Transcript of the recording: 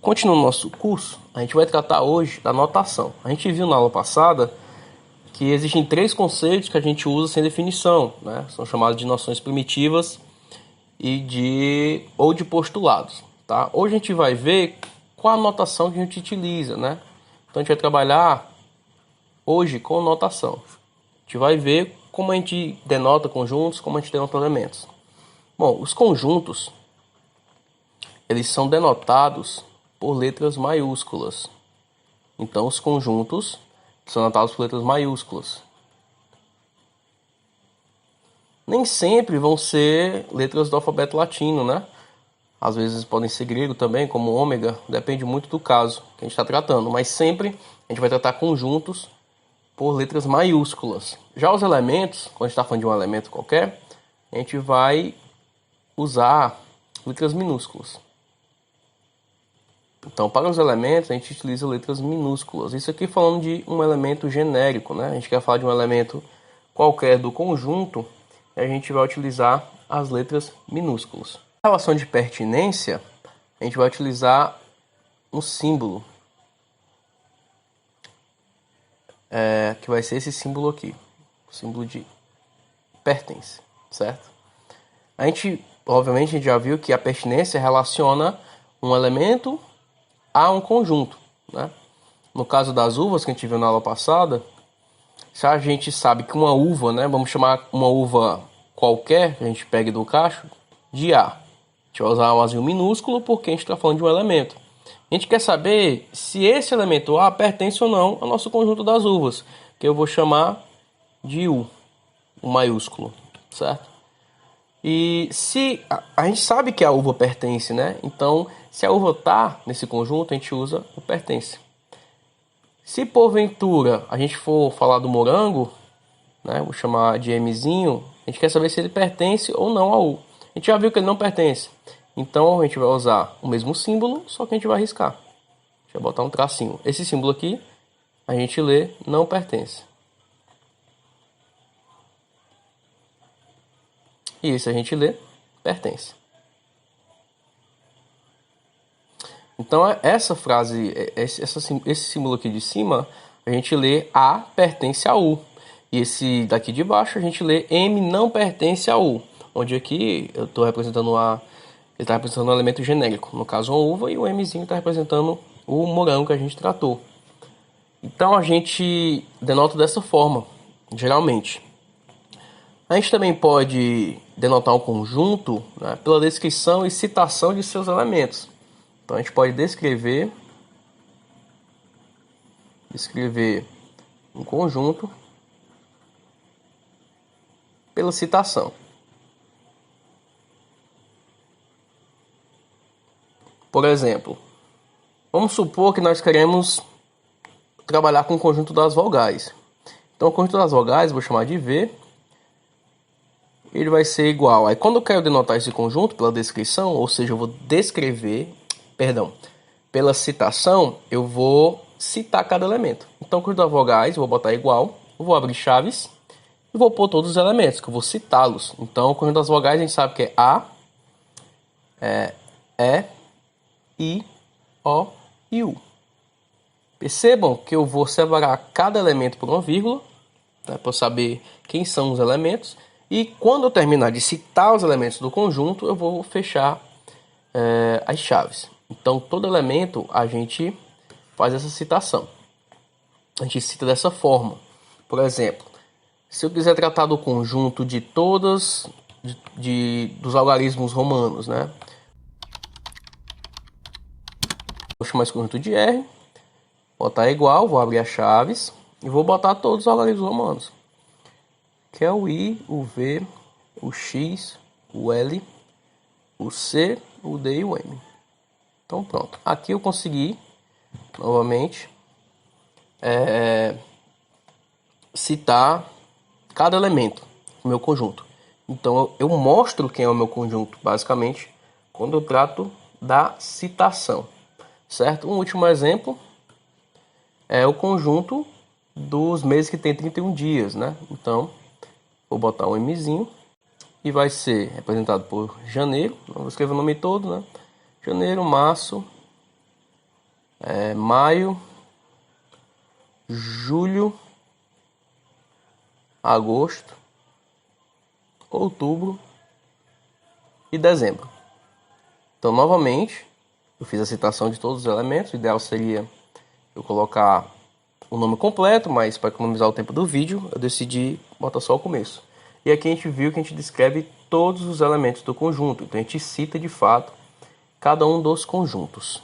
Continuando nosso curso, a gente vai tratar hoje da notação. A gente viu na aula passada que existem três conceitos que a gente usa sem definição, né? São chamados de noções primitivas ou de postulados, tá? Hoje a gente vai ver qual a notação que a gente utiliza, né? Então a gente vai trabalhar hoje com notação. A gente vai ver como a gente denota conjuntos, como a gente denota elementos. Bom, os conjuntos, eles são denotados por letras maiúsculas. Então, os conjuntos são denotados por letras maiúsculas. Nem sempre vão ser letras do alfabeto latino, né? Às vezes podem ser grego também, como ômega. Depende muito do caso que a gente está tratando. Mas sempre a gente vai tratar conjuntos por letras maiúsculas. Já os elementos, quando a gente está falando de um elemento qualquer, a gente vai usar letras minúsculas. Então, para os elementos, a gente utiliza letras minúsculas. Isso aqui falando de um elemento genérico, né? A gente quer falar de um elemento qualquer do conjunto, e a gente vai utilizar as letras minúsculas. Na relação de pertinência, a gente vai utilizar um símbolo, que vai ser esse símbolo aqui, o símbolo de pertence, certo? Obviamente, a gente já viu que a pertinência relaciona um elemento a um conjunto, né? No caso das uvas que a gente viu na aula passada, se a gente sabe que uma uva, né, vamos chamar uma uva qualquer que a gente pegue do cacho de A. A gente vai usar um Azinho minúsculo porque a gente está falando de um elemento. A gente quer saber se esse elemento A pertence ou não ao nosso conjunto das uvas, que eu vou chamar de U, o maiúsculo, certo? E se a gente sabe que a uva pertence, né? Então, se a uva está nesse conjunto, a gente usa o pertence. Se porventura a gente for falar do morango, né? Vou chamar de Mzinho, a gente quer saber se ele pertence ou não a U. A gente já viu que ele não pertence. Então, a gente vai usar o mesmo símbolo, só que a gente vai riscar. Deixa eu botar um tracinho. Esse símbolo aqui, a gente lê não pertence. E esse a gente lê pertence. Então, essa frase, esse símbolo aqui de cima, a gente lê A pertence a U. E esse daqui de baixo, a gente lê M não pertence a U. Onde aqui eu estou representando ele está representando um elemento genérico. No caso, uma uva, e o Mzinho está representando o morango que a gente tratou. Então, a gente denota dessa forma, geralmente. A gente também pode denotar um conjunto, né, pela descrição e citação de seus elementos. Então a gente pode descrever um conjunto pela citação. Por exemplo, vamos supor que nós queremos trabalhar com o conjunto das vogais. Então o conjunto das vogais, vou chamar de V, ele vai ser igual. Aí quando eu quero denotar esse conjunto pela descrição, ou seja, eu vou pela citação, eu vou citar cada elemento. Então, conjunto das vogais, eu vou botar igual, eu vou abrir chaves e vou pôr todos os elementos, que eu vou citá-los. Então, o conjunto das vogais a gente sabe que é A, E, I, O e U. Percebam que eu vou separar cada elemento por uma vírgula, né, para eu saber quem são os elementos. E quando eu terminar de citar os elementos do conjunto, eu vou fechar as chaves. Então, todo elemento a gente faz essa citação. A gente cita dessa forma. Por exemplo, se eu quiser tratar do conjunto de todas dos algarismos romanos, né? Vou chamar esse conjunto de R, botar igual, vou abrir as chaves e vou botar todos os algarismos romanos, que é o I, o V, o X, o L, o C, o D e o M. Então pronto, aqui eu consegui novamente citar cada elemento do meu conjunto. Então eu mostro quem é o meu conjunto basicamente quando eu trato da citação, certo? Um último exemplo é o conjunto dos meses que tem 31 dias, né? Então vou botar um Mzinho e vai ser representado por janeiro. Não vou escrever o nome todo, né? Janeiro, março, maio, julho, agosto, outubro e dezembro. Então, novamente, eu fiz a citação de todos os elementos. O ideal seria eu colocar o nome completo, mas para economizar o tempo do vídeo, eu decidi botar só o começo. E aqui a gente viu que a gente descreve todos os elementos do conjunto. Então, a gente cita de fato cada um dos conjuntos.